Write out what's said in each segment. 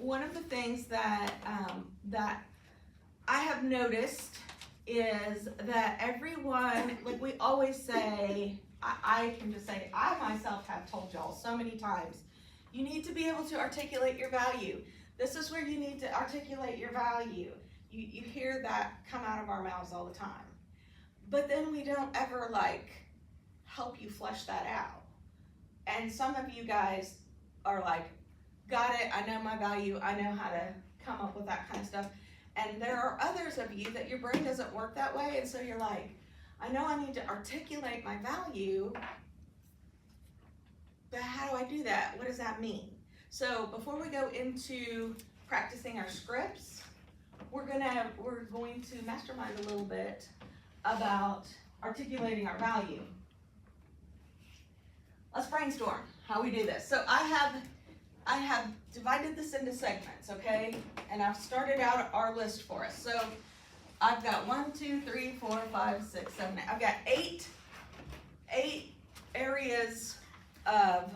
one of the things that, that I have noticed is that everyone, like we always say, I can just say, I myself have told y'all so many times, you need to be able to articulate your value. This is where you need to articulate your value. You hear that come out of our mouths all the time. But then we don't ever like help you flesh that out. And some of you guys are like, got it, I know my value, I know how to come up with that kind of stuff. And there are others of you that your brain doesn't work that way, and so you're like, I know I need to articulate my value, but how do I do that? What does that mean? So before we go into practicing our scripts, we're going to mastermind a little bit about articulating our value. Let's brainstorm how we do this. So I have divided this into segments, okay? And I've started out our list for us. So I've got 1, 2, 3, 4, 5, 6, 7, 8. I've got eight areas of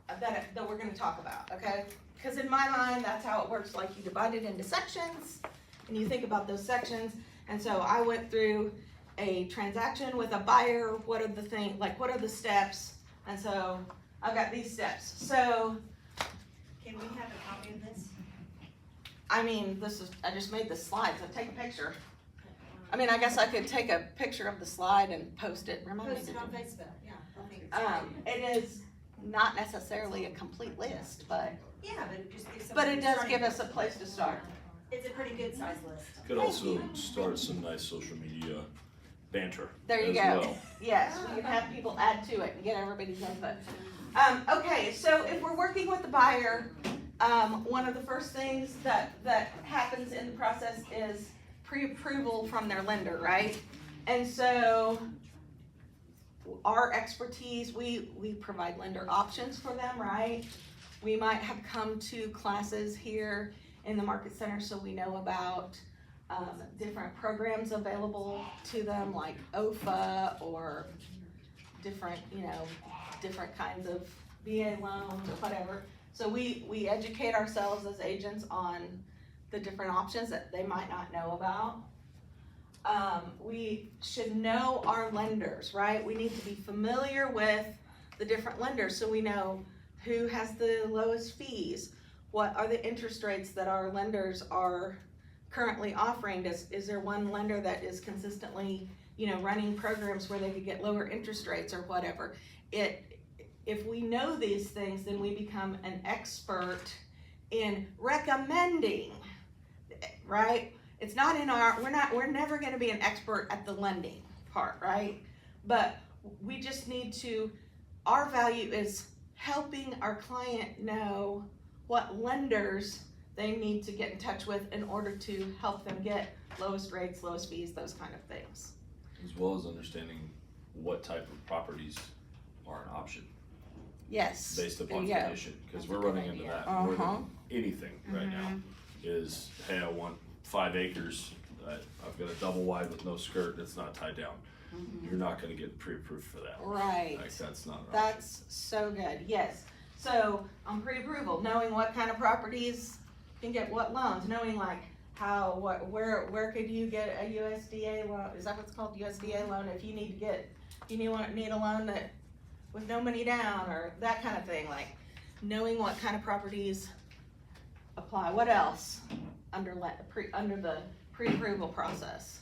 that we're going to talk about, okay? Because in my mind, that's how it works. Like you divide it into sections, and you think about those sections. And so I went through a transaction with a buyer. What are the things? Like what are the steps? And so I've got these steps. So can we have a copy of this? I mean, I just made the slide, so take a picture. I mean, I guess I could take a picture of the slide and post it. Post it on Facebook, yeah. I think it's it is not necessarily a complete list, but yeah, but it just gives but it does give us a place to start. It's a pretty good size list. Could also start some nice social media banter. There you as go. Well. Yes, we can have people add to it and get everybody's input. Okay, so if we're working with the buyer, one of the first things that happens in the process is pre-approval from their lender, right? And so our expertise, we provide lender options for them, right? We might have come to classes here in the Market Center so we know about different programs available to them, like OFA or different, different kinds of VA loans or whatever. So we educate ourselves as agents on the different options that they might not know about. We should know our lenders, right? We need to be familiar with the different lenders so we know who has the lowest fees, what are the interest rates that our lenders are currently offering. Is there one lender that is consistently, running programs where they could get lower interest rates or whatever? If we know these things, then we become an expert in recommending, right? It's not in we're never gonna be an expert at the lending part, right? But we just need to, our value is helping our client know what lenders they need to get in touch with in order to help them get lowest rates, lowest fees, those kind of things. As well as understanding what type of properties are an option. Yes. Based upon condition, because we're running into that more than anything right now. Is, hey, I want 5 acres. I've got a double wide with no skirt that's not tied down. You're not going to get pre-approved for that. Right. Like that's not. That's so good. Yes. So on pre-approval, knowing what kind of properties can get what loans, knowing like where could you get a USDA loan? Is that what's called, USDA loan? If you need a loan that with no money down or that kind of thing, like knowing what kind of properties apply. What else under the pre-approval process?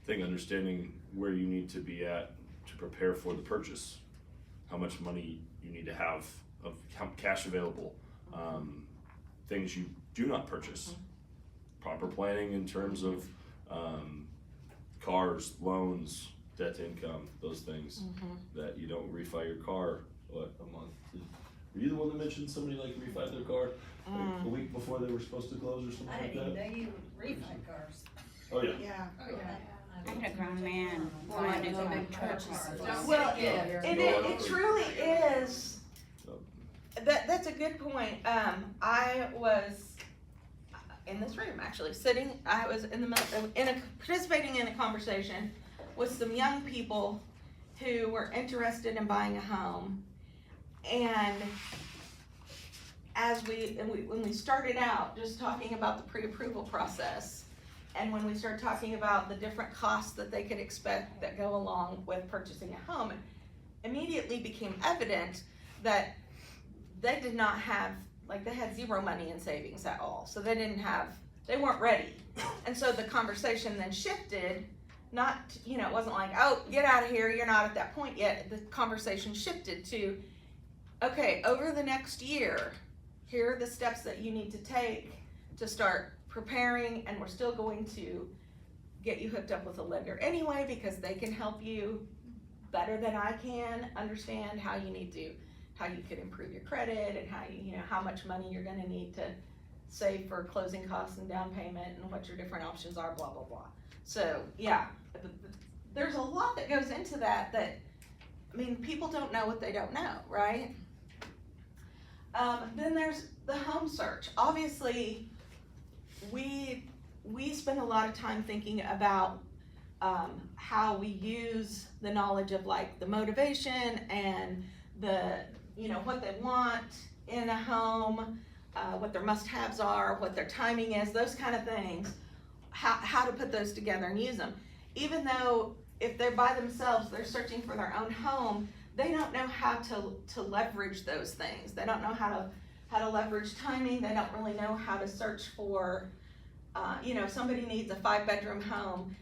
I think understanding where you need to be at to prepare for the purchase, how much money you need to have of cash available, things you do not purchase, proper planning in terms of cars, loans, debt to income, those things that you don't refi your car, a month. Were you the one that mentioned somebody like refi their car like a week before they were supposed to close or something I like didn't that? even know you refi cars. Oh yeah. Yeah. I'm a grown man. Wanting to go big purchases. Well, it truly is. That's a good point. I was in this room actually, sitting. I was in the middle, participating in a conversation with some young people who were interested in buying a home, and when we started out just talking about the pre-approval process, and when we started talking about the different costs that they could expect that go along with purchasing a home, it immediately became evident that they did not have, like, they had zero money in savings at all. So they weren't ready. And so the conversation then shifted, not, it wasn't like, oh, get out of here, you're not at that point yet. The conversation shifted to, okay, over the next year, here are the steps that you need to take to start preparing, and we're still going to get you hooked up with a lender anyway, because they can help you better than I can understand how you can improve your credit, and how much money you're gonna need to save for closing costs and down payment, and what your different options are, blah, blah, blah. So, yeah, there's a lot that goes into that, people don't know what they don't know, right? Then there's the home search. Obviously, we spend a lot of time thinking about how we use the knowledge of, like, the motivation and what they want in a home, what their must-haves are, what their timing is, those kind of things, how to put those together and use them. Even though if they're by themselves, they're searching for their own home, they don't know how to leverage those things. They don't know how to leverage timing. They don't really know how to search for, somebody needs a 5-bedroom home.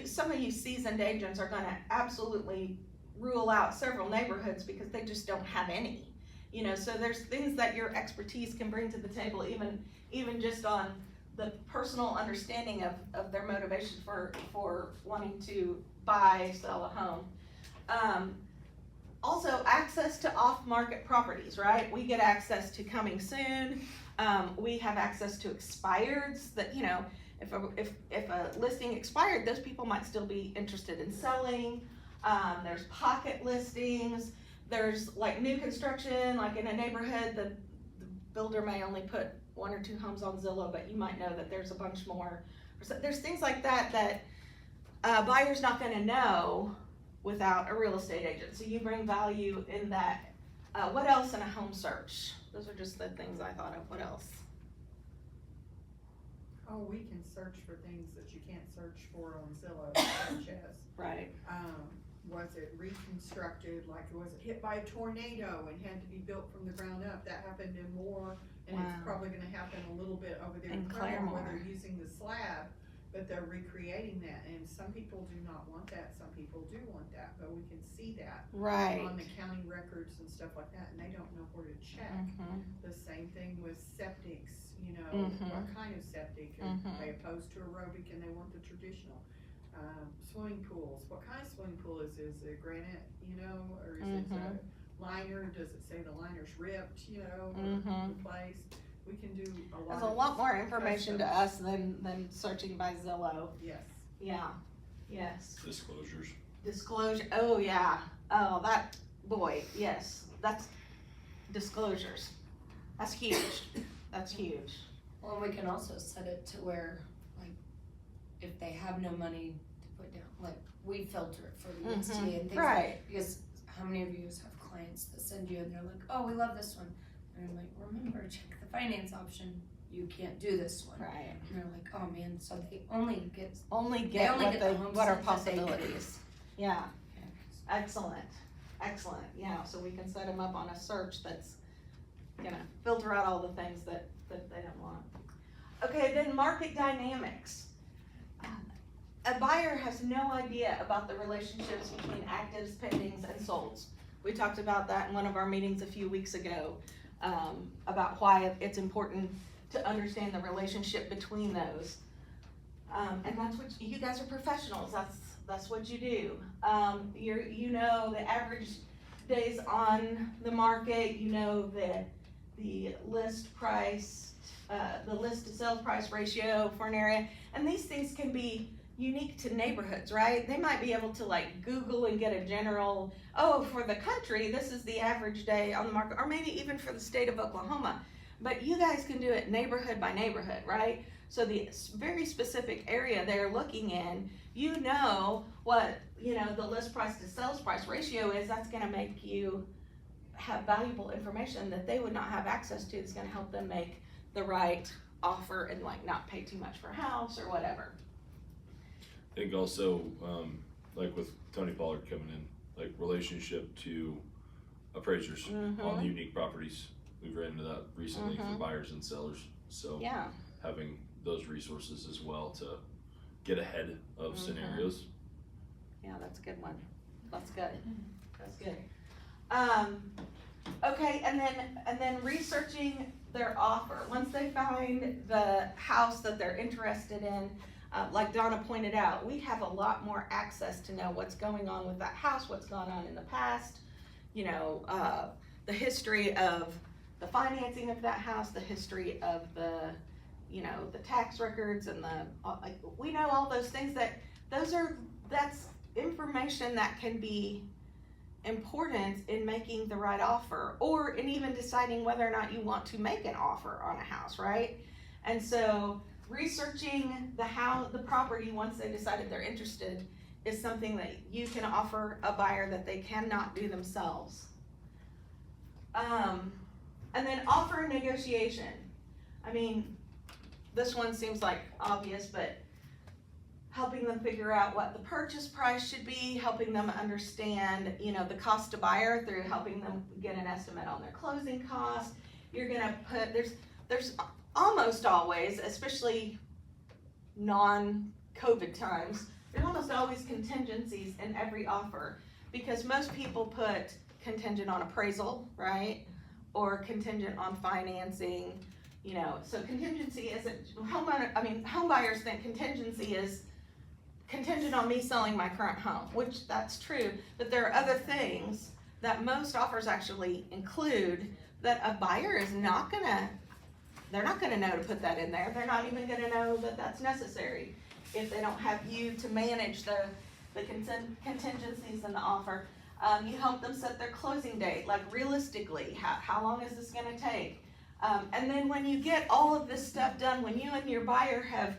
Some of you seasoned agents are gonna absolutely rule out several neighborhoods because they just don't have any. So there's things that your expertise can bring to the table, even just on the personal understanding of their motivation for wanting to buy, sell a home. Also, access to off-market properties, right? We get access to coming soon. We have access to expireds that, if a listing expired, those people might still be interested in selling. There's pocket listings. There's, like, new construction, like in a neighborhood, the builder may only put 1 or 2 homes on Zillow, but you might know that there's a bunch more. There's things like that a buyer's not gonna know without a real estate agent. So you bring value in that. What else in a home search? Those are just the things I thought of. What else? Oh, we can search for things that you can't search for on Zillow, such as, Right. was it reconstructed, like, was it hit by a tornado and had to be built from the ground up? That happened in Moore, and Wow. it's probably gonna happen a little bit over there In in Claremore, where Claremore. they're using the slab, but they're recreating that, and some people do not want that, some people do want that, but we can see that Right. on the county records and stuff like that, and they don't know where to check. Mhm. The same thing with septics, Mhm. what kind of septic, are Mhm. they opposed to aerobic and they want the traditional? Swimming pools, what kind of swimming pool is it granite, or is it a liner, does it say the liner's ripped, or Mhm. replaced? We can do a lot. There's a lot more information to us than searching by Zillow. Yes. Yeah. Yes. Disclosures. Disclosure. Oh, yeah. Oh, boy, yes. That's disclosures. That's huge. That's huge. Well, we can also set it to where, like, if they have no money to put down, like, we filter it for the USDA and things like Right. that. Because how many of you have clients that send you and they're like, oh, we love this one. And I'm like, remember, check the finance option. You can't do this one. Right. And they're like, oh man, so they only get, Only They get only what get they, the homes what are that they can. possibilities. Yeah. Excellent. Excellent. Yeah. So we can set them up on a search that's gonna filter out all the things that they don't want. Okay. Then market dynamics. A buyer has no idea about the relationships between actives, pendings, and solds. We talked about that in one of our meetings a few weeks ago, about why it's important to understand the relationship between those. And that's what, you guys are professionals, that's what you do. The average days on the market, the list price, the list to sales price ratio for an area, and these things can be unique to neighborhoods, right? They might be able to, like, Google and get a general, for the country, this is the average day on the market, or maybe even for the state of Oklahoma. But you guys can do it neighborhood by neighborhood, right? So the very specific area they're looking in, what, the list price to sales price ratio is, that's gonna make you have valuable information that they would not have access to that's gonna help them make the right offer and like not pay too much for a house or whatever. I think also, like with Tony Pollard coming in, like relationship to appraisers on the unique properties. We've ran into that recently for buyers and sellers, so Yeah, having those resources as well to get ahead of scenarios. yeah, that's a good one. That's good. That's good. Okay, and then researching their offer. Once they find the house that they're interested in, like Donna pointed out, we have a lot more access to know what's going on with that house, what's gone on in the past, you know, the history of the financing of that house, the history of the, you know, the tax records and like, we know all those things that's information that can be important in making the right offer, or in even deciding whether or not you want to make an offer on a house, right? And so researching the property once they decided they're interested is something that you can offer a buyer that they cannot do themselves. And then offer negotiation. I mean, this one seems like obvious, but helping them figure out what the purchase price should be, helping them understand, you know, the cost to buyer through helping them get an estimate on their closing costs. You're gonna put, there's almost always, especially non-COVID times, there's almost always contingencies in every offer, because most people put contingent on appraisal, right? Or contingent on financing, you know, so contingency isn't, home buyers think contingency is contingent on me selling my current home, which that's true, but there are other things that most offers actually include that a buyer is not gonna, they're not gonna know to put that in there. They're not even gonna know that that's necessary if they don't have you to manage the contingencies in the offer. You help them set their closing date, like realistically, how long is this gonna take? And then when you get all of this stuff done, when you and your buyer have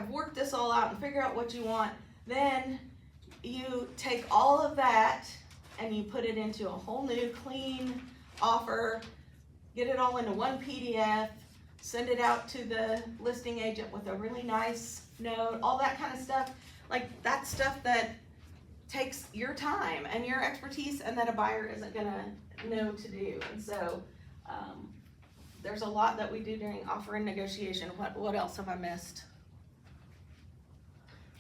worked this all out and figure out what you want, then you take all of that and you put it into a whole new clean offer, get it all into one PDF, send it out to the listing agent with a really nice note, all that kind of stuff. Like, that's stuff that takes your time and your expertise and that a buyer isn't gonna know to do. And so there's a lot that we do during offer and negotiation. What else have I missed?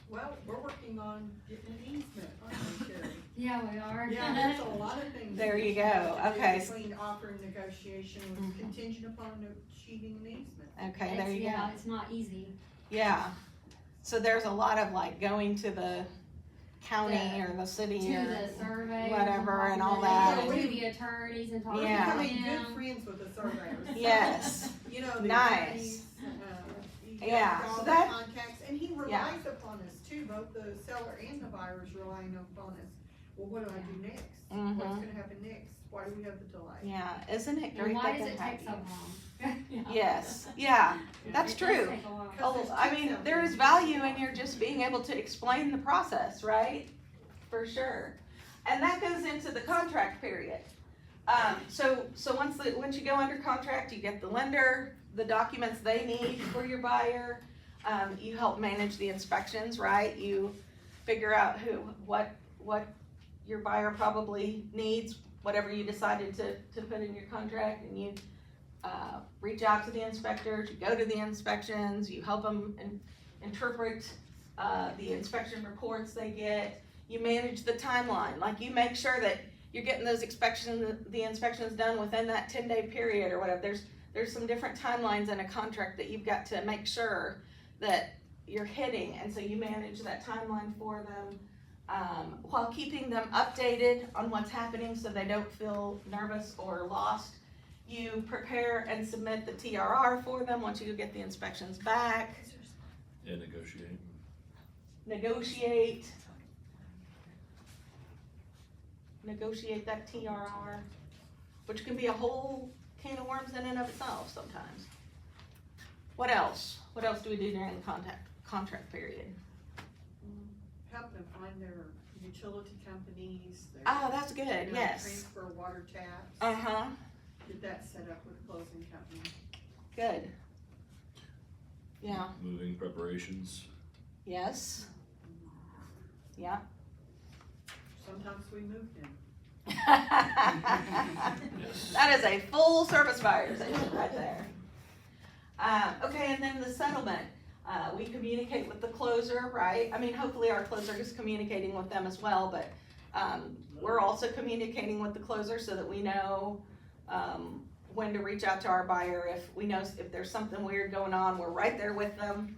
Well, we're working on getting an easement, aren't we, Sherry? Yeah, we are. Yeah, there's a lot of things. There that you we have go. to do Okay. Between offer and negotiation with contingent upon achieving an easement. Okay, there you go. Yeah, it's not easy. Yeah, so there's a lot of like going to the county or the city To or the survey. whatever and all that. To the attorneys and talking We're Yeah. to becoming good them. friends with the surveyors. Yes, You know, the Nice. attorneys, you get Yeah, all so the that- contacts, and he relies upon us too, both the seller and the buyer is relying upon us. Well, what do I do next? Mhm. What's gonna happen next? Why do we have the delay? yeah, isn't it And great why that does they it have take so you? long? Yes, yeah, that's It does true. take a while. Oh, I mean, there is value in your just being able to explain the process, right? For sure. And that goes into the contract period. So once you go under contract, you get the lender, the documents they need for your buyer. You help manage the inspections, right? You figure out what your buyer probably needs, whatever you decided to put in your contract, and you reach out to the inspectors, you go to the inspections, you help them interpret the inspection reports they get. You manage the timeline, like you make sure that you're getting those the inspections done within that 10-day period or whatever. There's some different timelines in a contract that you've got to make sure that you're hitting, and so you manage that timeline for them while keeping them updated on what's happening so they don't feel nervous or lost. You prepare and submit the TRR for them once you get the inspections back. And negotiate. Negotiate that TRR, which can be a whole can of worms in and of itself sometimes. What else? What else do we do during the contract period? Help them find their utility companies. there's, Oh, that's good, you know, yes. Transfer water taps. Uh-huh, Get that set up with closing company. good. Yeah, Moving preparations. yes. Yeah. Sometimes we move them. That is a full service fire station right there. Okay, and then the settlement, we communicate with the closer, right? I mean, hopefully our closer is communicating with them as well, but, we're also communicating with the closer so that we know, when to reach out to our buyer. If we know if there's something weird going on, we're right there with them.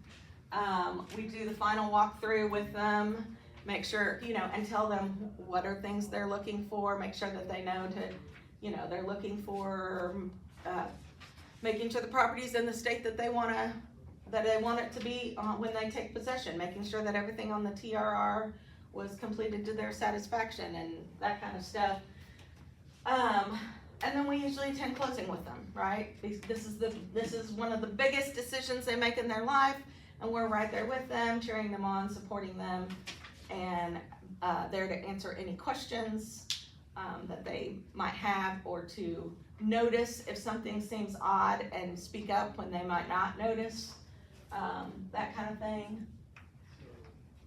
We do the final walkthrough with them, make sure, and tell them what are things they're looking for, make sure that they know to, they're looking for, making sure the property's in the state that they want it to be, when they take possession, making sure that everything on the TRR was completed to their satisfaction and that kind of stuff. And then we usually attend closing with them, right? This is one of the biggest decisions they make in their life, and we're right there with them, cheering them on, supporting them, and there to answer any questions that they might have, or to notice if something seems odd and speak up when they might not notice, that kind of thing.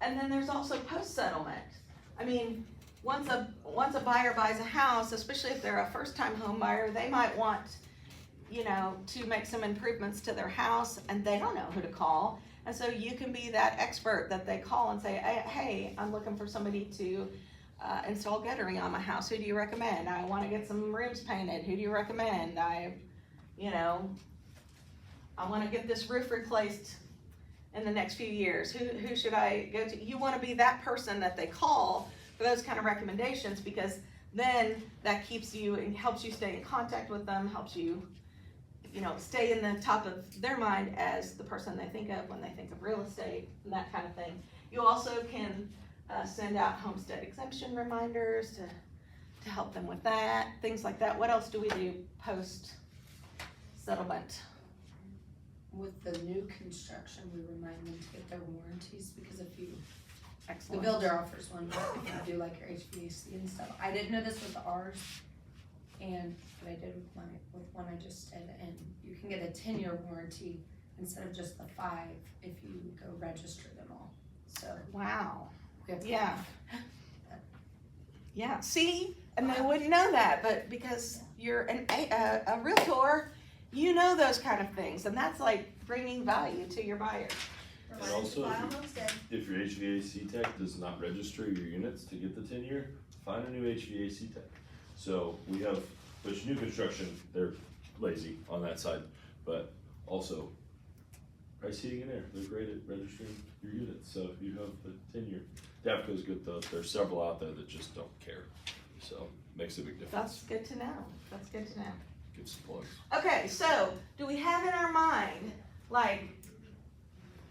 And then there's also post-settlement. I mean, once a buyer buys a house, especially if they're a first-time home buyer, they might want, to make some improvements to their house, and they don't know who to call. And so you can be that expert that they call and say, hey, I'm looking for somebody to install guttering on my house. Who do you recommend? I want to get some rooms painted. Who do you recommend? I want to get this roof replaced in the next few years. Who should I go to? You want to be that person that they call for those kind of recommendations, because then that keeps you and helps you stay in contact with them, helps you, stay in the top of their mind as the person they think of when they think of real estate and that kind of thing. You also can send out homestead exemption reminders to help them with that, things like that. What else do we do post settlement? With the new construction, we remind them to get their warranties, because if you, the Excellent. builder offers one, but if you do like your HVAC and stuff. I didn't know this with ours, but I did with one I just did, and you can get a 10-year warranty instead of just the 5 if you go register them all. So Wow. we have to. Yeah. Yeah, see, and they wouldn't know that, but because you're a realtor, you know those kind of things, and that's like bringing value to your buyer. And also, File homestead. if your HVAC tech does not register your units to get the 10-year, find a new HVAC tech. So we have, which new construction, they're lazy on that side, but also price heating and air, they're great at registering your units. So if you have the 10-year, Davco's good though. There's several out there that just don't care. So makes a big difference. That's good to know. That's good to know. Give some plugs. Okay, so do we have in our mind, like,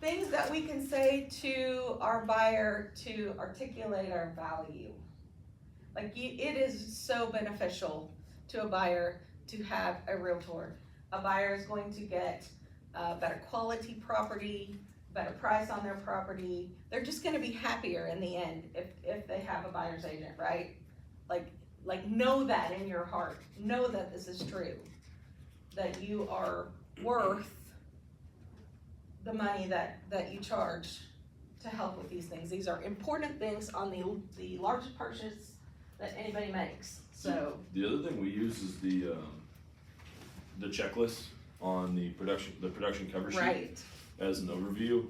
things that we can say to our buyer to articulate our value? Like, it is so beneficial to a buyer to have a realtor. A buyer is going to get better quality property, better price on their property. They're just gonna be happier in the end if they have a buyer's agent, right? Like know that in your heart. Know that this is true. That you are worth the money that you charge to help with these things. These are important things on the largest purchase that anybody makes, so. The other thing we use is the checklist on the production cover sheet. Right. As an overview.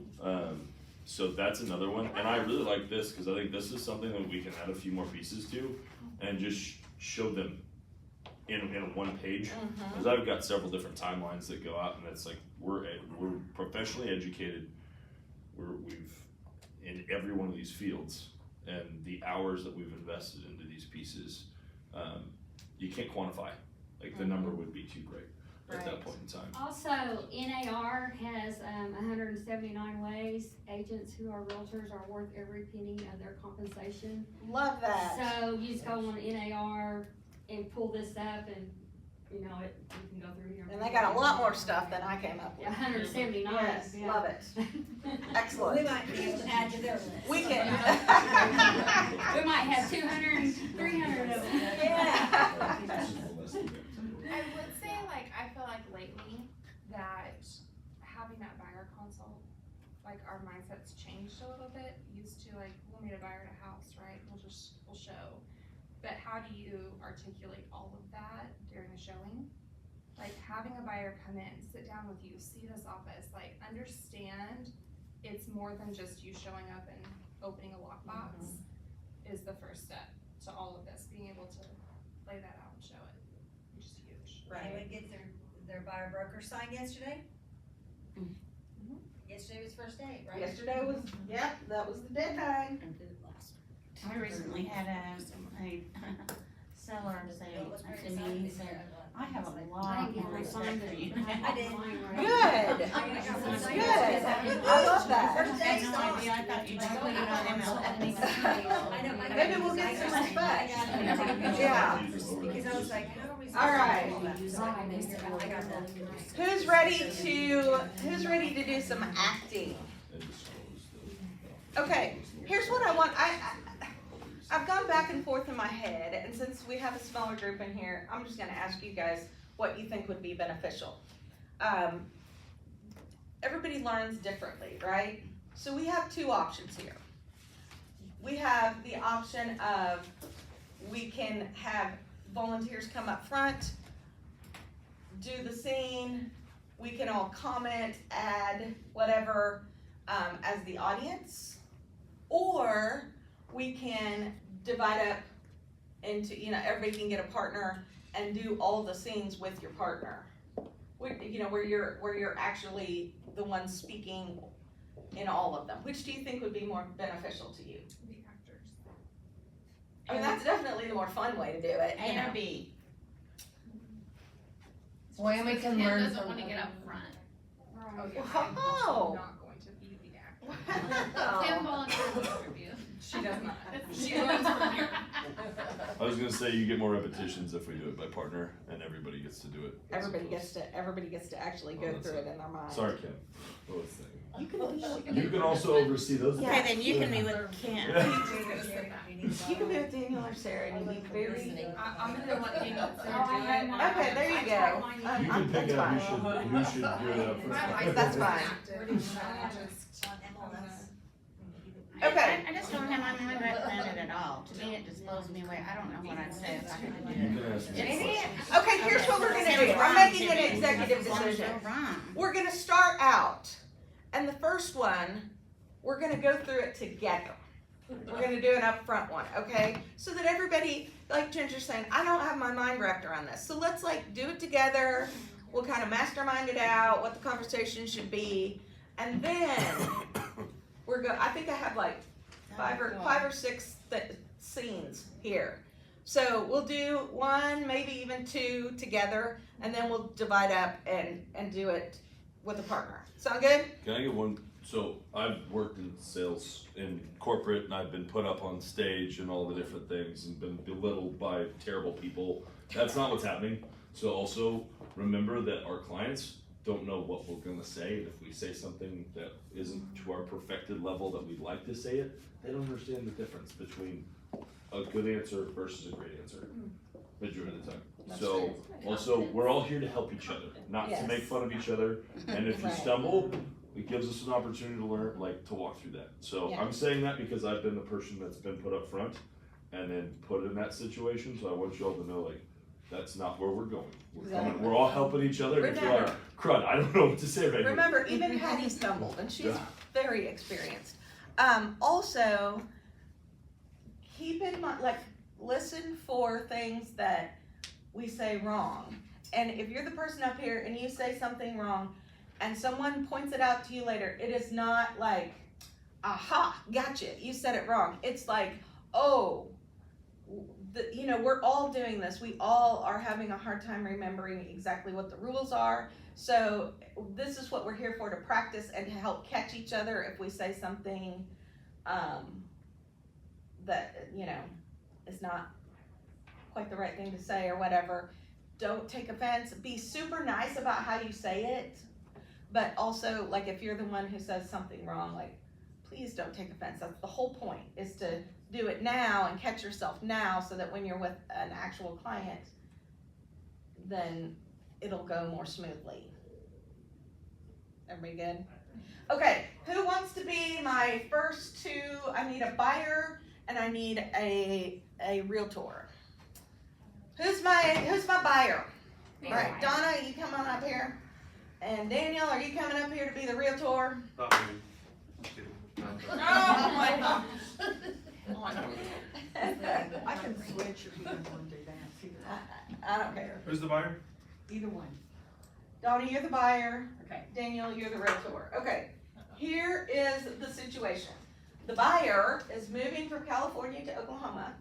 So that's another one, and I really like this because I think this is something that we can add a few more pieces to and just show them in one page. Because I've got several different timelines that go out, and it's like we're professionally educated. We've in every one of these fields, and the hours that we've invested into these pieces, you can't quantify. Like the number would be too great at that point in time. Also, NAR has 179 ways agents who are realtors are worth every penny of their compensation. Love that. So you just go on NAR and pull this up, and you know, you can go through here. And they got a lot more stuff than I came up with. 179. Yes, yeah. love it. We Excellent. might be able to add to their list. We can. We might have 200, 300 of them. Yeah. I would say, like, I feel like lately that having that buyer consult, like, our mindset's changed a little bit. Used to, like, we'll meet a buyer at a house, right? We'll show. But how do you articulate all of that during the showing? Like, having a buyer come in, sit down with you, see this office, like, understand it's more than just you showing up and opening a lockbox is the first step to all of this, being able to lay that out and show it, which is huge. Anyone get their buyer broker signed yesterday? Yesterday was first day, right? Yesterday was, yep, that was the deadline. I recently had a seller say It was very to me, he exciting. said, I have a I lot didn't get more my respect sign for you. I did. Good. Good. I love that. First I had day, no so- idea, I thought you just put it on MLF. I know, I got Maybe it. we'll get some I respect. got it. Yeah. Because I was like, how are we? All right. I got that. Who's ready to do some acting? Okay, here's what I want. I've gone back and forth in my head, and since we have a smaller group in here, I'm just gonna ask you guys what you think would be beneficial. Everybody learns differently, right? So we have two options here. We have the option of we can have volunteers come up front, do the scene, we can all comment, add whatever as the audience, or we can divide up into, everybody can get a partner and do all the scenes with your partner. Where you're actually the one speaking in all of them. Which do you think would be more beneficial to you? The actors. I mean, that's definitely the more fun way to do it. A or B? Well, and we can learn doesn't from wanna get other up front. Right. yeah, Wow. I'm not going to be the actor. Wow. volunteers to interview. She does not. She learns from here. I was gonna say you get more repetitions if we do it by partner, and everybody gets to do it. Everybody gets to actually go Oh, that's through it. it in their mind. Sorry, Kim. What was that? You You can also oversee those. Okay, then you can be with Kim. You can be with Daniel or Sarah and you be very. I'm gonna let Daniel Oh, I had mine. Okay, there you I go. tried mine. You can pick That's out fine. who should do it up front. That's fine. On MLS. Okay. I just don't have my mind right planted at all. To me, it just blows me away. I don't know what I'd say if I had to do You it. can ask me. It's- Okay, here's what we're gonna do. I'm making an executive decision. So wrong. We're gonna start out, and the first one, we're gonna go through it together. We're gonna do an upfront one, okay? So that everybody, like Ginger's saying, I don't have my mind wrapped around this. So let's do it together. We'll kind of mastermind it out, what the conversation should be. And then I think I have five or six scenes here. So we'll do one, maybe even two together, and then we'll divide up and do it with a partner. Sound good? Can I get one? So I've worked in sales in corporate, and I've been put up on stage and all the different things, and been belittled by terrible people. That's not what's happening. So also remember that our clients don't know what we're gonna say, and if we say something that isn't to our perfected level that we'd like to say it, they don't understand the difference between a good answer versus a great answer, majority of the time. So, also, we're all here to help each other, not to Yes. make fun of each other, and if you Right. stumble, it gives us an opportunity to learn, to walk through that. So, Yeah. I'm saying that because I've been the person that's been put up front and then put in that situation, so I want you all to know, that's not where we're going. Exactly. We're all helping each other, and if you're like, Remember. crud, I don't know what to say right now. Remember, even Patty stumbled, and she's Yeah. very experienced. Also, keep in mind, listen for things that we say wrong. And if you're the person up here and you say something wrong, and someone points it out to you later, it is not like, aha, gotcha, you said it wrong. It's like, oh, we're all doing this. We all are having a hard time remembering exactly what the rules are. So this is what we're here for, to practice and to help catch each other if we say something that is not quite the right thing to say or whatever. don't take offense, be super nice about how you say it, but also, like, if you're the one who says something wrong, like, please don't take offense. That's the whole point, is to do it now and catch yourself now, so that when you're with an actual client, then it'll go more smoothly. Everybody good? Okay, who wants to be my first two? I need a buyer and I need a realtor. Who's my buyer? All right, Donna, you come on up here. And Daniel, are you coming up here to be the realtor? Not me. Just kidding. Oh my gosh. I can switch if you don't wanna do that. I don't care. Who's the buyer? Either one. Donna, you're the buyer. Okay. Daniel, you're the realtor. Okay, here is the situation. The buyer is moving from California to Oklahoma.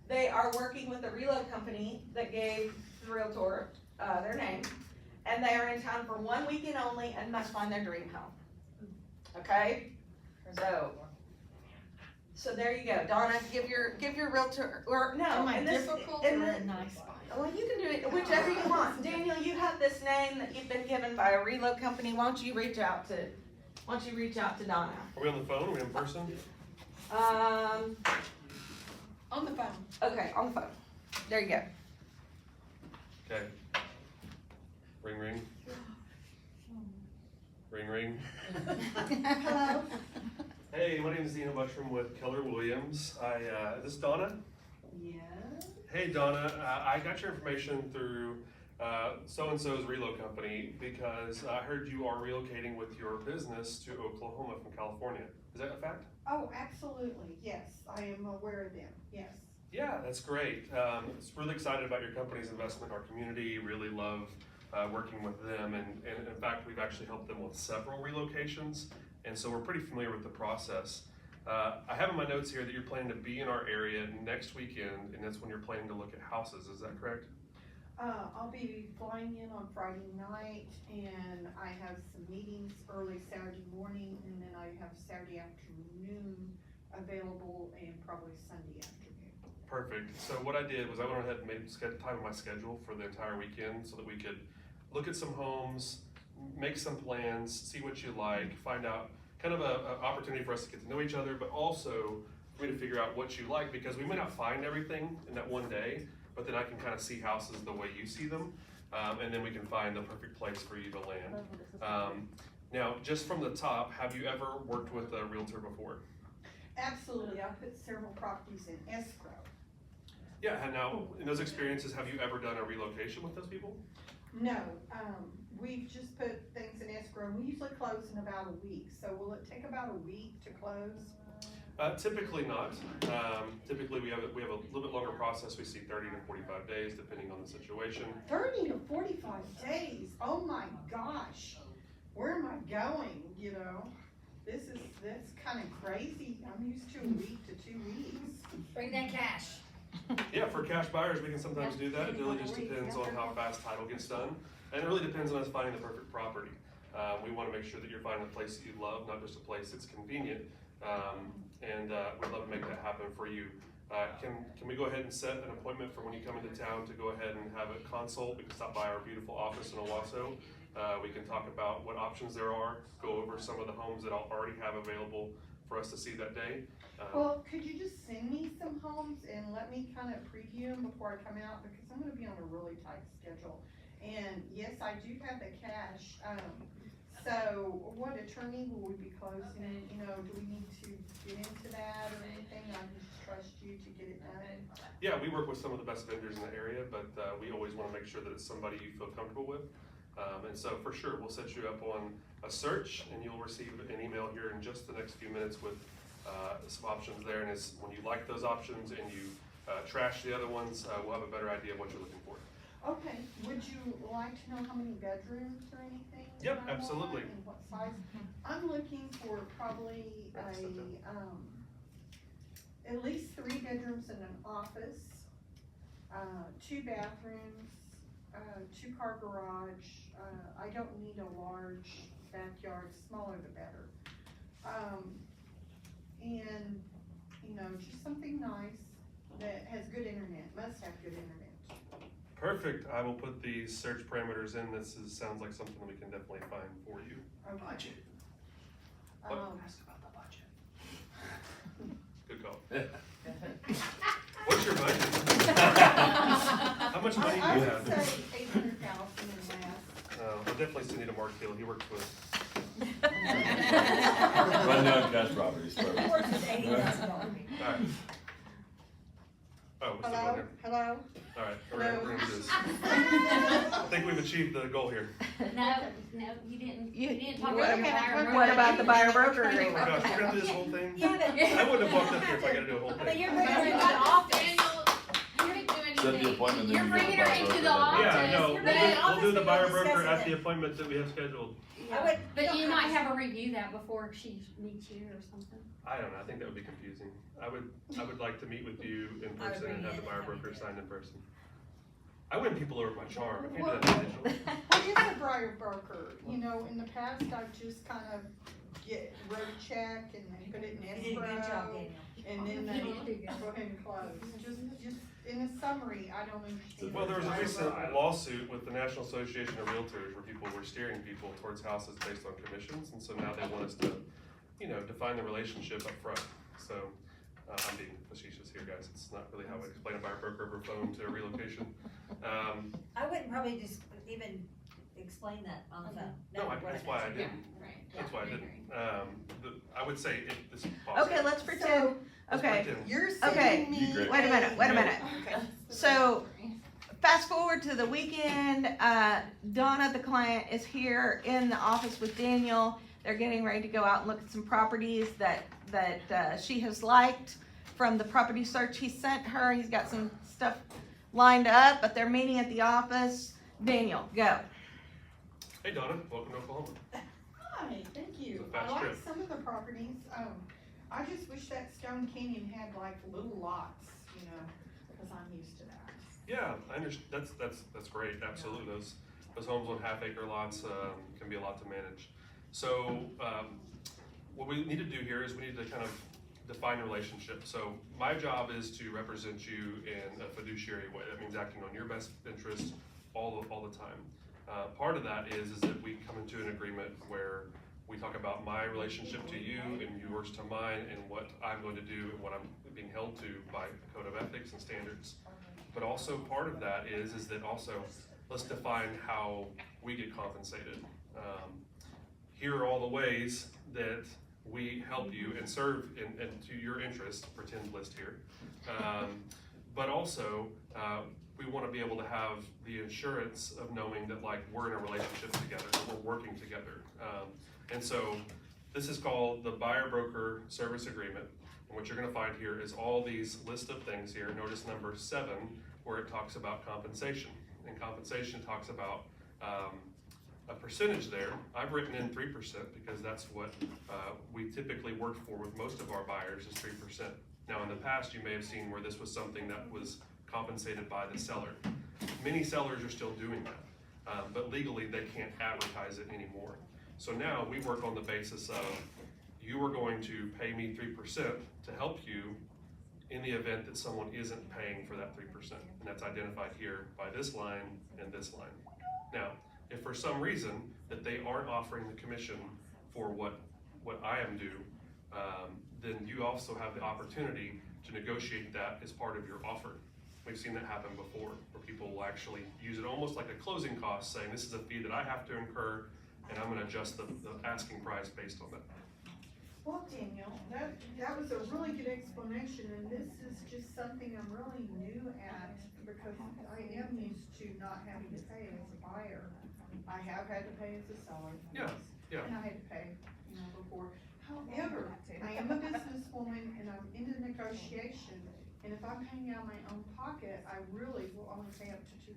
They are working with a reload company that gave the realtor their name, and they are in town for 1 weekend only and must find their dream home. Okay, so there you go. Donna, give your realtor, or no, Am I in this- difficult in or the- nice buyer? Well, you can do it whichever you want. Daniel, you have this name that you've been given by a reload company. Why don't you reach out to Donna? Are we on the phone? Are we in person? On the phone. Okay, on the phone. There you go. Okay. Ring, ring. Ring, ring. Hello. Hey, my name is Ian Bushram with Keller Williams. This is Donna. Yeah. Hey, Donna. I got your information through so-and-so's reload company because I heard you are relocating with your business to Oklahoma from California. Is that a fact? Oh, absolutely, yes, I am aware of them, yes. Yeah, that's great. It's really excited about your company's investment in our community. Really love working with them, and in fact, we've actually helped them with several relocations, and so we're pretty familiar with the process. I have in my notes here that you're planning to be in our area next weekend, and that's when you're planning to look at houses. Is that correct? I'll be flying in on Friday night, and I have some meetings early Saturday morning, and then I have Saturday afternoon available, and probably Sunday afternoon. Perfect. So what I did was I went ahead and made time in my schedule for the entire weekend so that we could look at some homes, make some plans, see what you like, find out kind of an opportunity for us to get to know each other, but also for me to figure out what you like, because we may not find everything in that one day, but then I can kind of see houses the way you see them, and then we can find the perfect place for you to land. Now, just from the top, have you ever worked with a realtor before? Absolutely, I put several properties in escrow. Yeah, and now, in those experiences, have you ever done a relocation with those people? No, we've just put things in escrow, we usually close in about a week, so will it take about a week to close? Typically not. Typically we have a little bit longer process. We see 30 to 45 days depending on the situation. 30 to 45 days, oh my gosh, where am I going, you know? That's kind of crazy, I'm used to a week to 2 weeks. Bring that cash. Yeah, for cash buyers, we can sometimes do that. It really just depends on how fast title gets done. And it really depends on us finding the perfect property. We want to make sure that you're finding a place that you love, not just a place that's convenient. We'd love to make that happen for you. Can we go ahead and set an appointment for when you come into town to go ahead and have a consult? We can stop by our beautiful office in Owasso. We can talk about what options there are, go over some of the homes that I'll already have available for us to see that day. Well, could you just send me some homes and let me kind of preview them before I come out, because I'm gonna be on a really tight schedule. And yes, I do have the cash, so what attorney will we be closing, you know, do we need to get into that or anything? I can just trust you to get it done. Yeah, we work with some of the best vendors in the area, but we always want to make sure that it's somebody you feel comfortable with. And so for sure, we'll set you up on a search, and you'll receive an email here in just the next few minutes with some options there. And when you like those options and you trash the other ones, we'll have a better idea of what you're looking for. Okay, would you like to know how many bedrooms or anything? Yep, that I want absolutely. And what size? I'm looking for probably at least 3 bedrooms and an office, 2 bathrooms, 2-car garage. I don't need a large backyard, smaller the better. And, you know, just something nice that has good internet, must have good internet. Perfect, I will put the search parameters in, sounds like something we can definitely find for you. Okay. What? Um, Good call. What's your budget? How much money do I you would have? say 800,000 and less. I'll definitely send you to Mark Hill, he works with. Run down cash properties first. Works with $80,000. Alright. Oh, we're still going Hello, here. hello? Alright, Hello? we're gonna do this. I think we've achieved the goal here. No, you didn't, You- you didn't talk what about the about- buyer. what about the buyer broker Oh agreement? my gosh, we're gonna do this whole thing? Yeah, but. I wouldn't have walked up here if I gotta do a whole I mean, thing. you're bringing her into the office. Daniel, you didn't do anything. Set the appointment, then You're you go to bringing the her buyer into broker, the then- office. Yeah, no, You're bringing the we'll do the office, buyer we'll broker discuss at it. the appointment that we have scheduled. I would. But you might have her review that before she meets you or something. I don't know, I think that would be confusing. I would like to meet with you in I would person and bring have it the buyer in, that'd be broker good. signed in person. I win people over with my charm, I can't do that digital. What is a buyer broker? You know, in the past, I've just kind of wrote a check and then put it in You did a good job, escrow. Daniel. And then they go ahead and close. Just in a summary, I don't understand. Well, there was a buyer recent broker. lawsuit with the National Association of Realtors where people were steering people towards houses based on commissions, and so now they want us to, define the relationship up front. So, I'm being facetious here, guys, it's not really how I explain a buyer broker over phone to a relocation. I wouldn't probably just even explain that on the phone. No, that's why I didn't, Right. that's why I didn't. I would say if this is possible. Okay, let's pretend, Let's okay, pretend. You're Okay. sending me. You great. wait a minute. Okay. So, fast forward to the weekend, Donna, the client, is here in the office with Daniel. They're getting ready to go out and look at some properties that she has liked from the property search he sent her. He's got some stuff lined up, but they're meeting at the office. Daniel, go. Hey Donna, welcome to Oklahoma. Hi, thank you. It's a fast I like trip. some of the properties. I just wish that Stone Canyon had like little lots, because I'm used to that. Yeah, I understand. That's great. Absolutely, those homes on half-acre lots can be a lot to manage. So what we need to do here is we need to kind of define a relationship. So my job is to represent you in a fiduciary way. That means acting on your best interest all the time. Part of that is that we come into an agreement where we talk about my relationship to you and yours to mine and what I'm going to do and what I'm being held to by a code of ethics and standards. But also part of that is that also let's define how we get compensated. Here are all the ways that we help you and serve and to your interest, pretend list here. But also, we want to be able to have the assurance of knowing that like we're in a relationship together, that we're working together. And so this is called the buyer broker service agreement. And what you're going to find here is all these list of things here. Notice number 7, where it talks about compensation. And compensation talks about a percentage there. I've written in 3% because that's what we typically work for with most of our buyers is 3%. Now in the past you may have seen where this was something that was compensated by the seller. Many sellers are still doing that, but legally they can't advertise it anymore. So now we work on the basis of you are going to pay me 3% to help you in the event that someone isn't paying for that 3%. And that's identified here by this line and this line. Now, if for some reason that they aren't offering the commission for what I am due, then you also have the opportunity to negotiate that as part of your offer. We've seen that happen before, where people will actually use it almost like a closing cost, saying this is a fee that I have to incur, and I'm gonna adjust the asking price based on that. Well, Daniel, that was a really good explanation, and this is just something I'm really new at, because I am used to not having to pay as a buyer. I have had to pay as a seller. Yeah, yeah. And I had to pay, before. However, I am a businesswoman and I'm into negotiation, and if I'm paying out of my own pocket, I really will only pay up to 2%.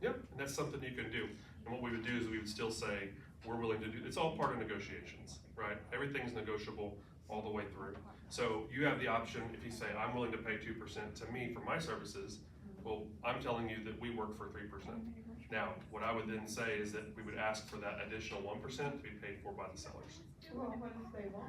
Yep, and that's something you can do. And what we would do is we would still say, we're willing to do, it's all part of negotiations, right? Everything's negotiable all the way through. So you have the option, if you say, I'm willing to pay 2% to me for my services, well, I'm telling you that we work for 3%. Now, what I would then say is that we would ask for that additional 1% to be paid for by the sellers. Well, what if they won't?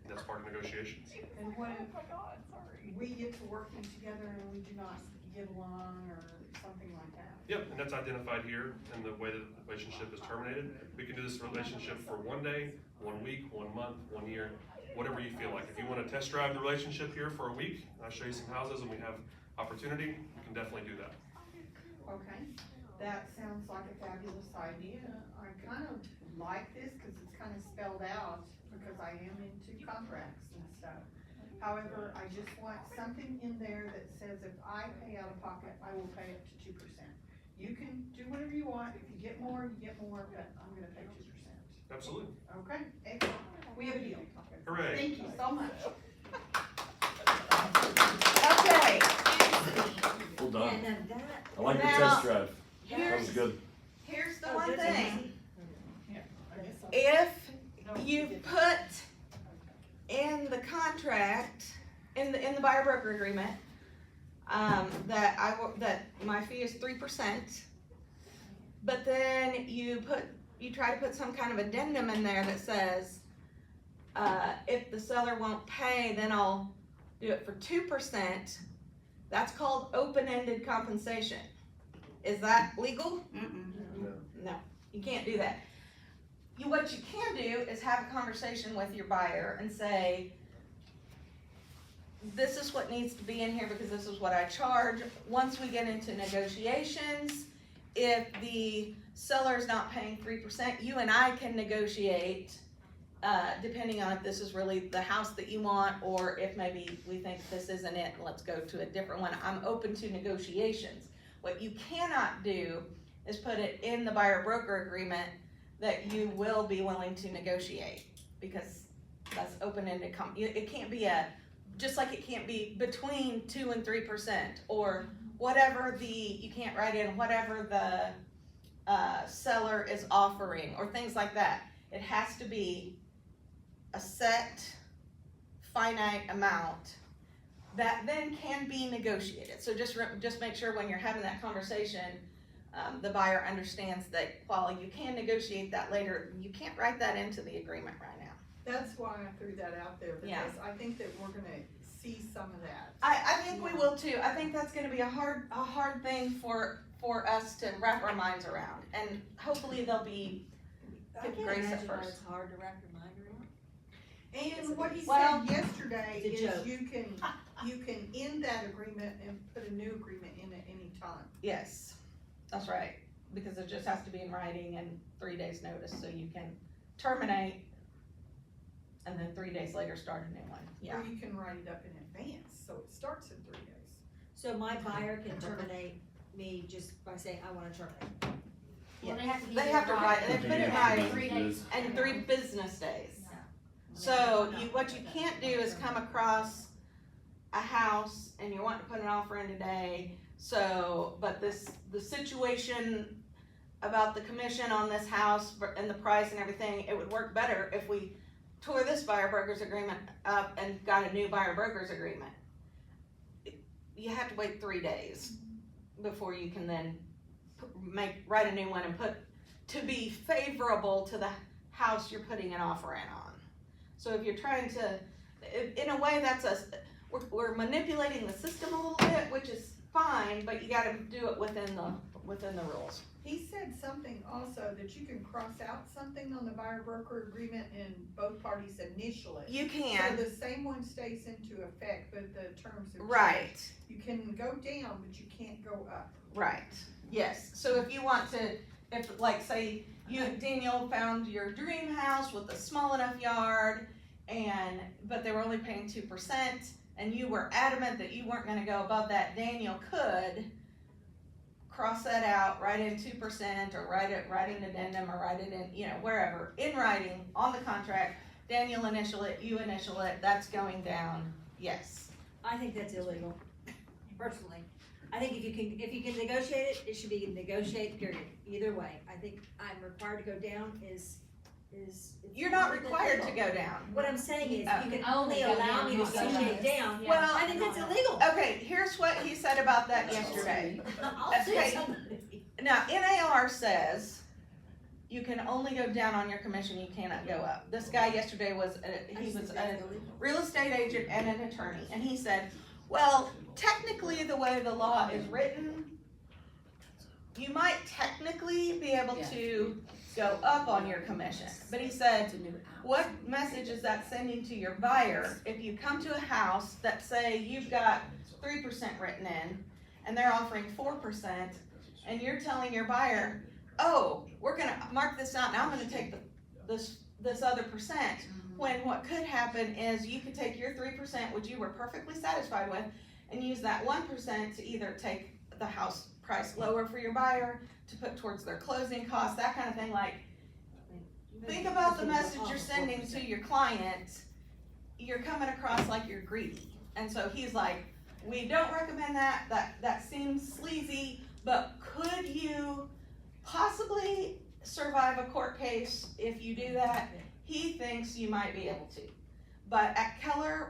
That's part of negotiations. And what if we get to working together and we do not get along or something like that. Yep, and that's identified here in the way that the relationship is terminated. We can do this relationship for 1 day, 1 week, 1 month, 1 year, whatever you feel like. If you wanna test drive the relationship here for a week, I'll show you some houses and we have opportunity, we can definitely do that. Okay, that sounds like a fabulous idea. I kind of like this because it's kind of spelled out because I am into contracts and stuff. However, I just want something in there that says if I pay out of pocket, I will pay up to 2%. You can do whatever you want. If you get more, you get more, but I'm gonna pay 2%. Absolutely. Okay, excellent. We have a deal. Hooray. Thank you so much. Okay, Well done. And then that. I like the Now- test drive. That was here's, good. here's the Oh, one good, thing. easy. If you put in the contract, in the buyer broker agreement, that my fee is 3%, but then you try to put some kind of addendum in there that says, if the seller won't pay, then I'll do it for 2%. That's called open-ended compensation. Is that legal? No, you can't do that. What you can do is have a conversation with your buyer and say, this is what needs to be in here because this is what I charge. Once we get into negotiations, if the seller's not paying 3%, you and I can negotiate, depending on if this is really the house that you want, or if maybe we think this isn't it, let's go to a different one. I'm open to negotiations. What you cannot do is put it in the buyer broker agreement that you will be willing to negotiate, because that's open-ended. It can't be just like it can't be between 2 and 3%, or whatever you can't write in whatever the seller is offering, or things like that. It has to be a set, finite amount that then can be negotiated. So just make sure when you're having that conversation, the buyer understands that while you can negotiate that later, you can't write that into the agreement right now. That's why I threw that out there, Yeah. because I think that we're gonna see some of that. I think we will too. I think that's gonna be a hard thing for us to wrap our minds around, and hopefully they'll be I Give can't grace at imagine why first. it's hard to wrap your mind around. And what he Well, said yesterday it's a is joke. you can end that agreement and put a new agreement in at any time. Yes, that's right, because it just has to be in writing and 3 days notice, so you can terminate and then 3 days later start a new one. Yeah, Or you can write it up in advance, so it starts in 3 days. So my buyer can terminate me just by saying, I wanna terminate. Well, they have to. they have to write, they put it in writing, 3 days. and 3 business days. Yeah. So what you can't do is come across a house and you want to put an offer in today, but the situation about the commission on this house and the price and everything, it would work better if we tore this buyer brokers agreement up and got a new buyer brokers agreement. You have to wait 3 days before you can then write a new one and put, to be favorable to the house you're putting an offer in on. So if you're trying to, in a way, we're manipulating the system a little bit, which is fine, but you gotta do it within the rules. He said something also that you can cross out something on the buyer broker agreement and both parties initial it. You So can, the same one stays into effect, but the terms have changed. right, You can go down, but you can't go up. right, yes. So if you want to, if like say you and Daniel found your dream house with a small enough yard, but they were only paying 2%, and you were adamant that you weren't gonna go above that, Daniel could cross that out, write in 2%, or write an addendum, or write it in, wherever, in writing, on the contract. Daniel initial it, you initial it, that's going down, yes. I think that's illegal, personally. I think if you can negotiate it, it should be negotiated, period, either way. I think I'm required to go down is. You're not required to go down. What I'm saying is, Oh. you can only allow me to negotiate down, Well, I think that's illegal. Okay, here's what he said about that yesterday. I'll sue Okay. somebody. Now, NAR says you can only go down on your commission, you cannot go up. This guy yesterday he was a real estate agent and an attorney, and he said, Well, technically, the way the law is written, you might technically be able to go up on your commission. But he said, what message is that sending to your buyer if you come to a house that say you've got 3% written in and they're offering 4% and you're telling your buyer, oh, we're gonna mark this out and I'm gonna take this other percent. When what could happen is you could take your 3%, which you were perfectly satisfied with, and use that 1% to either take the house price lower for your buyer, to put towards their closing costs, that kind of thing. Like, think about the message you're sending to your client. You're coming across like you're greedy. And so he's like, we don't recommend that. That seems sleazy, but could you possibly survive a court case if you do that? He thinks you might be able to. But at Keller,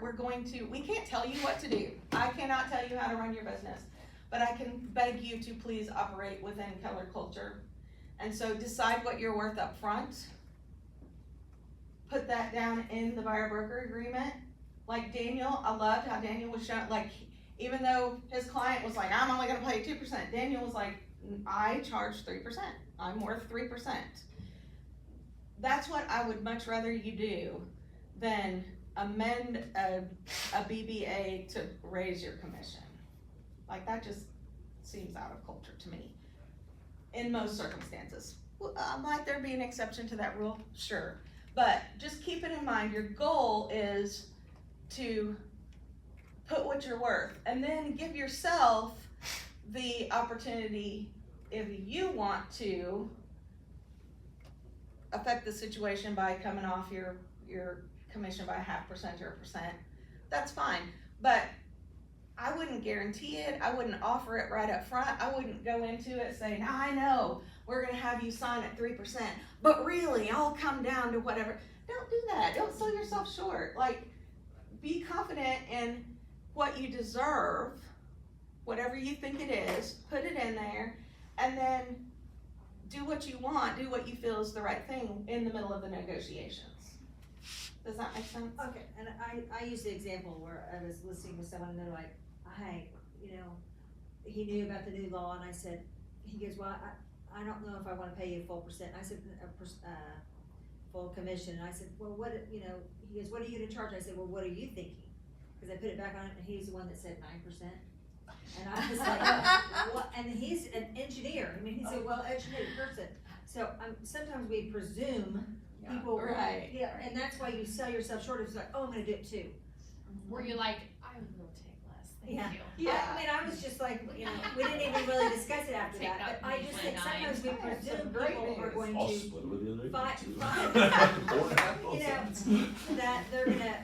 we can't tell you what to do. I cannot tell you how to run your business, but I can beg you to please operate within Keller culture. And so decide what you're worth up front. Put that down in the buyer broker agreement. Like Daniel, I loved how Daniel was showing, like, even though his client was like, I'm only gonna pay 2%, Daniel was like, I charge 3%. I'm worth 3%. That's what I would much rather you do than amend a BBA to raise your commission. Like, that just seems out of culture to me, in most circumstances. Might there be an exception to that rule? Sure. But just keep it in mind, your goal is to put what you're worth, and then give yourself the opportunity, if you want to, affect the situation by coming off your commission by 0.5% or 1%, that's fine. But I wouldn't guarantee it. I wouldn't offer it right up front. I wouldn't go into it saying, now I know we're gonna have you sign at 3%, but really I'll come down to whatever. Don't do that. Don't sell yourself short. Like, be confident in what you deserve, whatever you think it is, put it in there, and then do what you want, do what you feel is the right thing in the middle of the negotiations. Does that make sense? Okay, and I use the example where I was listening with someone and they're like, hey, he knew about the new law, and I said, he goes, well, I don't know if I wanna pay you full percent. I said, full commission, and I said, well, he goes, what are you gonna charge? I said, well, what are you thinking? Cause I put it back on it, and he's the one that said 9%. And I was like, what? And he's an engineer. I mean, he's a well-educated person. So sometimes we presume people, right. Yeah, and that's why you sell yourself short. It's like, oh, I'm gonna do it too. Were you like, I will take less, thank Yeah. you. Yeah. I mean, I was just like, we didn't even really discuss it after Take that. that But I just think sometimes we presume great people are news. going I'll to split it with the other fight, day. that they're gonna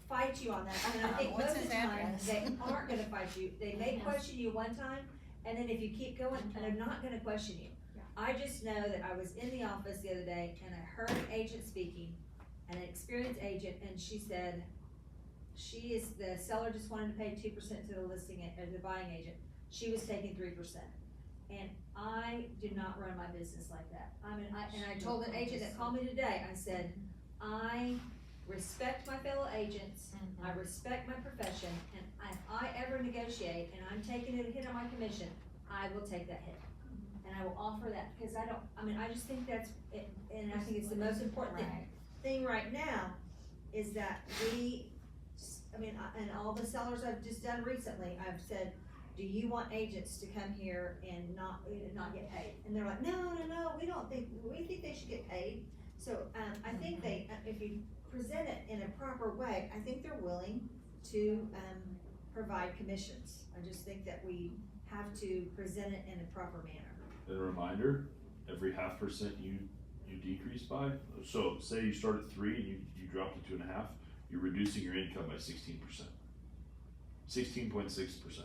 fight you on that. And I think What's most of the his time, address? they aren't gonna fight you. They may question you one time, and then if you keep going, they're not gonna question you. I just know that I was in the office the other day, and I heard an agent speaking, an experienced agent, and she said, the seller just wanted to pay 2% to the listing, or the buying agent. She was taking 3%. And I do not run my business like that. I told an agent that called me today, I said, I respect my fellow agents, I respect my profession, and if I ever negotiate and I'm taking a hit on my commission, I will take that hit. And I will offer that, because I just think that's it, and I think it's the most important thing right now, is that and all the sellers I've just done recently, I've said, do you want agents to come here and not get paid? And they're like, no, we think they should get paid. So, I think if you present it in a proper way, I think they're willing to, provide commissions. I just think that we have to present it in a proper manner. And a reminder, every 0.5% you decrease by, so say you start at 3 and you drop to 2.5, you're reducing your income by 16%. 16.6%.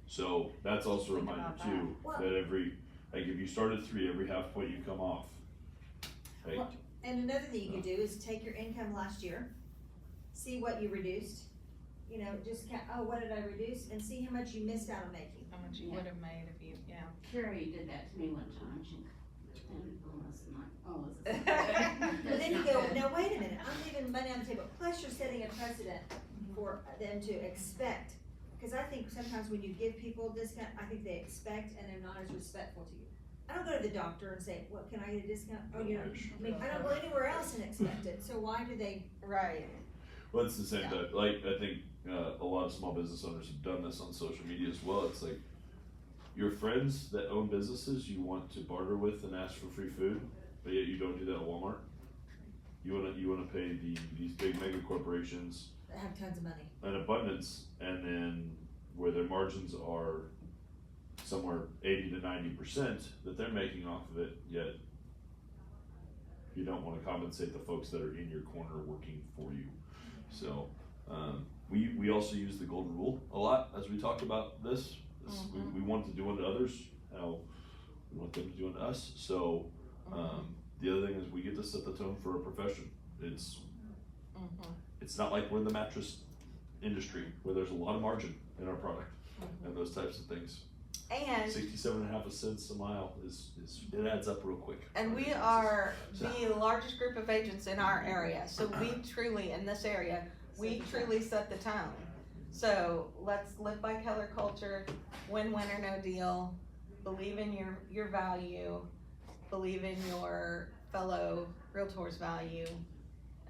So that's also a reminder too, that if you start at 3, every 0.5 point you come off. Like, Well, and another thing you could do is take your income last year, see what you reduced, just count, what did I reduce, and see how much you missed out on making. How much you would have made if you, Carrie did that to me one time, But then you go, now wait a minute, I'm leaving money on the table, plus you're setting a precedent for them to expect. Cause I think sometimes when you give people a discount, I think they expect and they're not as respectful to you. I don't go to the doctor and say, well, can I get a discount? Oh, you know, I mean, I don't go anywhere else and expect it, so why do they? Right. Well, it's the same thing, like, I think, a lot of small business owners have done this on social media as well, it's like, your friends that own businesses you want to barter with and ask for free food, but yet you don't do that at Walmart. You wanna pay these big mega corporations That have tons of money. an abundance, and then where their margins are somewhere 80 to 90% that they're making off of it, yet you don't wanna compensate the folks that are in your corner working for you. So, we also use the golden rule a lot as we talk about this. We want to do unto others how we want them to do unto us. So, the other thing is we get to set the tone for a profession. It's not like we're in the mattress industry where there's a lot of margin in our product and those types of things. And 67.5 cents a mile is it adds up real quick. And we are the largest group of agents in our area, so we truly, in this area, we truly set the tone. So let's live by Keller culture, win-win or no deal, believe in your value, believe in your fellow realtor's value,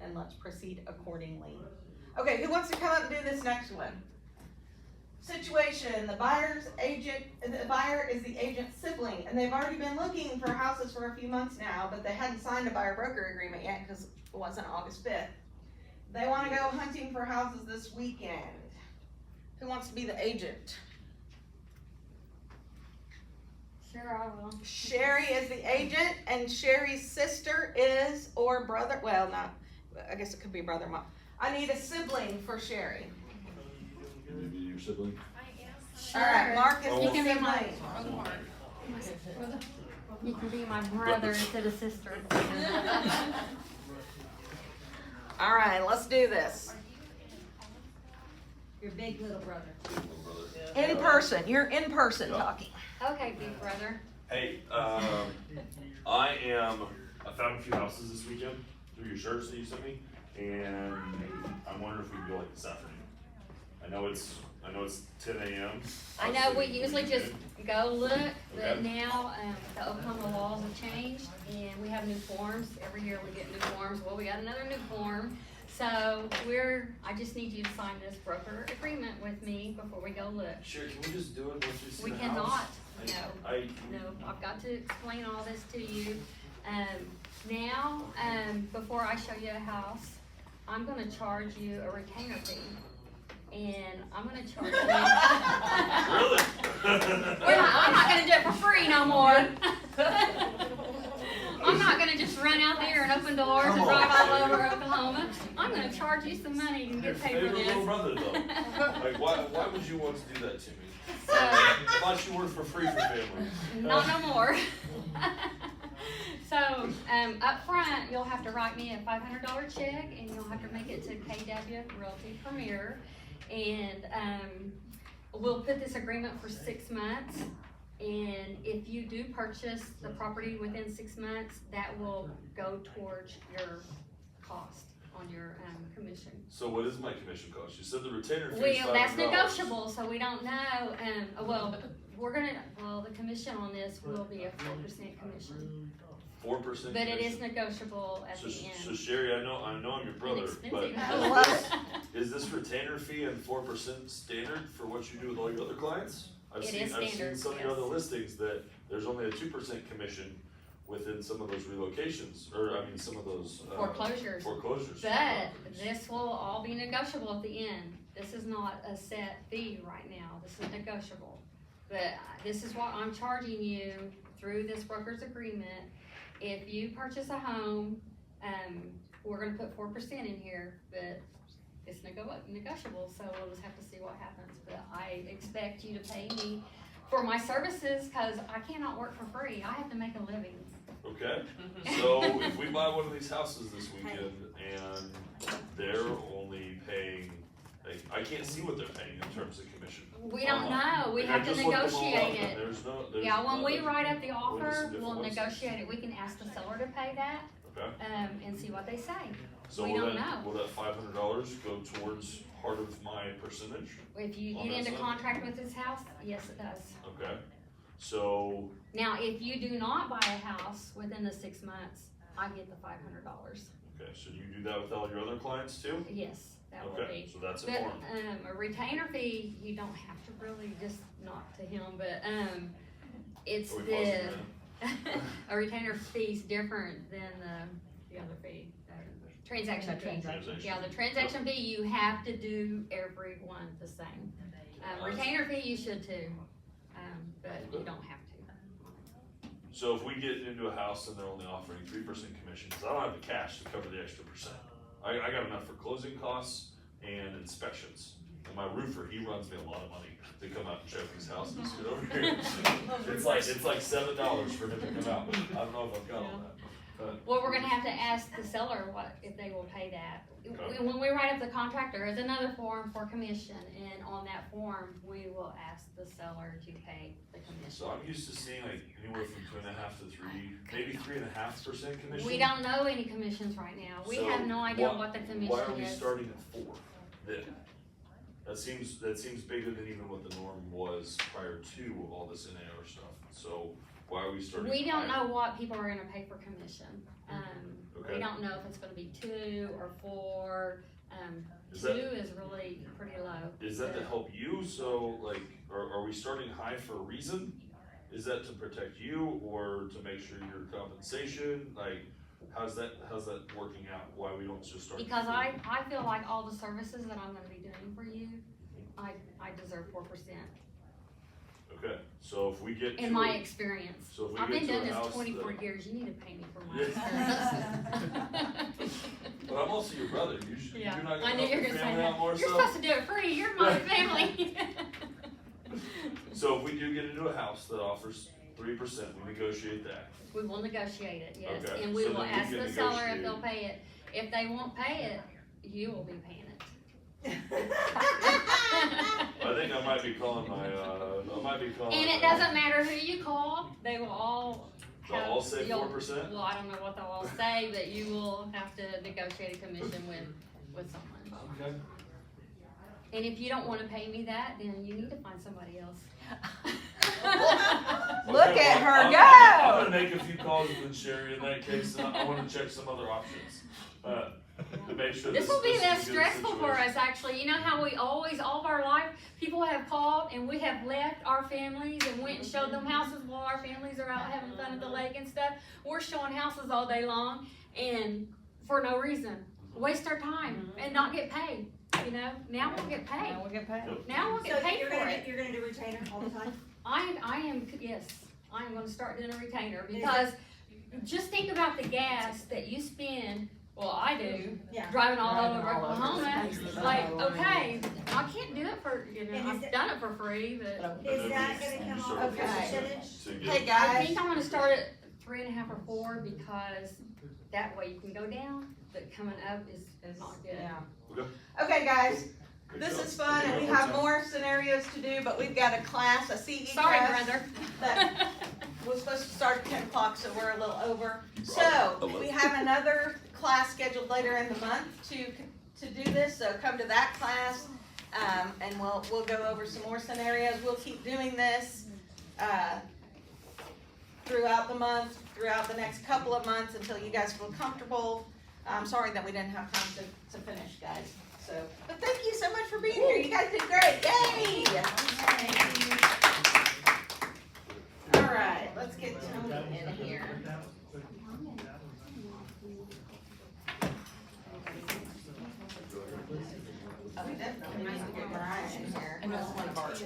and let's proceed accordingly. Okay, who wants to come up and do this next one? Situation, the buyer is the agent's sibling, and they've already been looking for houses for a few months now, but they hadn't signed a buyer broker agreement yet because it wasn't August 5th. They wanna go hunting for houses this weekend. Who wants to be the agent? Sure, I will. Sherry is the agent, and Sherry's sister is, or brother, well, not, I guess it could be brother-in-law. I need a sibling for Sherry. Maybe your sibling. Alright, Mark is Oh. You the can be my, sibling. you can be my brother instead of sister. Alright, let's do this. Your big little brother. In person, you're in person talking. Okay, big brother. Hey, I found a few houses this weekend through your shirts that you sent me, and I'm wondering if we can go like this afternoon. I know it's 10 a.m. I know we usually just go look, but Okay. now, the Oklahoma laws have changed and we have new forms. Every year we get new forms. Well, we got another new form. So I just need you to sign this broker agreement with me before we go look. Sure, can we just do it once we see We the cannot, house? no. No, I've got to explain all this to you. Now, before I show you a house, I'm gonna charge you a retainer fee. And I'm gonna charge you. Really? I'm not gonna do it for free no more. I'm not gonna just run out there and open doors and drive all over Oklahoma. I'm gonna charge you some money and Your get paid for favorite little this. brother though. Like why would you want to do that to me? So, I thought you worked for free for family. not no more. So, up front, you'll have to write me a $500 check and you'll have to make it to KW Realty Premier. And, we'll put this agreement for 6 months. And if you do purchase the property within 6 months, that will go towards your cost on your, commission. So what is my commission cost? You said the retainer fee is Well, that's $500. negotiable, so we don't know, the commission on this will be a 4% commission. 4% But it is commission. negotiable at So, the so end. Sherry, I know I'm your brother, but Inexpensive. is this retainer fee and 4% standard for what you do with all your other clients? I've It seen is standard, some of your yes. other listings that there's only a 2% commission within some of those relocations, or I mean, some of those Foreclosures. foreclosures. But this will all be negotiable at the end. This is not a set fee right now, this is negotiable. But this is what I'm charging you through this broker's agreement. If you purchase a home, we're gonna put 4% in here, but it's negotiable, so we'll just have to see what happens. But I expect you to pay me for my services, cause I cannot work for free, I have to make a living. Okay, so if we buy one of these houses this weekend and they're only paying, like, I can't see what they're paying in terms of commission. We don't know, we Like, I have to just looked them all negotiate up, and it. there's Yeah, when we nothing. write up the What is offer, the we'll difference? negotiate it, we can ask the seller to pay that, Okay. And see what they say. So We will don't that, know. will that $500 go towards part of my percentage? If you On get that into side? contract with this house, yes, it does. Okay. So, Now, if you do not buy a house within the 6 months, I get the $500. okay, so do you do that with all your other clients too? Yes, that will Okay, be. so that's But, important. a retainer fee, you don't have to really, just not to him, but, it's Are we the, pausing now? a retainer fee's different than the other fee, transaction fee. Transaction Yeah, the fee. transaction fee, you have to do everyone the same. Retainer fee, you should too, but you don't have to. So if we get into a house and they're only offering 3% commission, because I don't have the cash to cover the extra percent. I got enough for closing costs and inspections. And my roofer, he runs me a lot of money to come out and check these houses. Get over here. It's like $7 for him to come out. I don't know if I've got all that. But Well, we're gonna have to ask the seller what, if they will pay that. Okay. When we write up the contract, there is another form for commission, and on that form, we will ask the seller to pay the commission. so I'm used to seeing like anywhere from 2.5 to 3, maybe 3.5% commission. We don't know any commissions right now. We So have no idea what the commission Why are we is. starting at 4 then? That seems bigger than even what the norm was prior to all this NAR stuff. So why are we starting? We don't higher? know what people are gonna pay for commission. Okay. We don't know if it's gonna be 2 or 4. Is 2 that- is really pretty low. Is that to help you? So like, are we starting high for a reason? Is that to protect you or to make sure your compensation, like, how's that working out? Why we don't just start? Because I feel like all the services that I'm gonna be doing for you, I deserve 4%, Okay, so if we get in to my a- experience. so if we I've get been to a doing this house 24 that- years, you need to pay me for my Yeah. experience. But I'm also your brother. Yeah, You're not I gonna knew help you were your gonna say family out that. more. You're So, supposed to do it free, you're my family. so if we do get into a house that offers 3%, we negotiate that. We will negotiate it, yes, Okay, and we so will then we ask can the seller if negotiate. they'll pay it. If they won't pay it, you will be paying it. I think I might be calling my. And it doesn't matter who you call, they will all They'll have. all say you'll- 4%? Well, I don't know what they'll all say, but you will have to negotiate a commission with someone. Okay. And if you don't wanna pay me that, then you need to find somebody else. Look Okay, at her I'm go! gonna make a few calls with Sherry in that case, and I wanna check some other options, to make sure This will be is less a good stressful for situation. us, actually. You know how we always, all of our life, people have called and we have left our families and went and showed them houses while our families are out having fun at the lake and stuff. We're showing houses all day long and for no reason. Waste our time and not get paid, you know? Now we'll get paid. Now we'll get paid. Now we'll So get paid you're for gonna, it. you're gonna do retainer all the time? I am, yes, I am gonna start doing a retainer because just think about the gas that you spend, well, I do, Yeah. driving all Driving over all over Oklahoma. the place. Like, okay, I can't do it for, you know, And is I've it- done it for free, but Is that gonna come off Okay. a percentage? To get- Hey I guys, think I'm gonna start at 3.5 or 4 because that way you can go down, but coming up is not good. yeah. Okay, guys, Good this job. is fun and we Good have job. more scenarios to do, but we've got a class, a CE Sorry, class. brother. that was supposed to start at 10 o'clock, so we're a little over. So, we have another class scheduled later in the month to do this, so come to that class. And we'll go over some more scenarios. We'll keep doing this, throughout the month, throughout the next couple of months until you guys feel comfortable. I'm sorry that we didn't have time to finish, guys. So, but thank you so much for being here. You guys did great. Yay! All right, let's get Tony in here. Oh, we definitely need to get Brian in here. I know it's one of ours.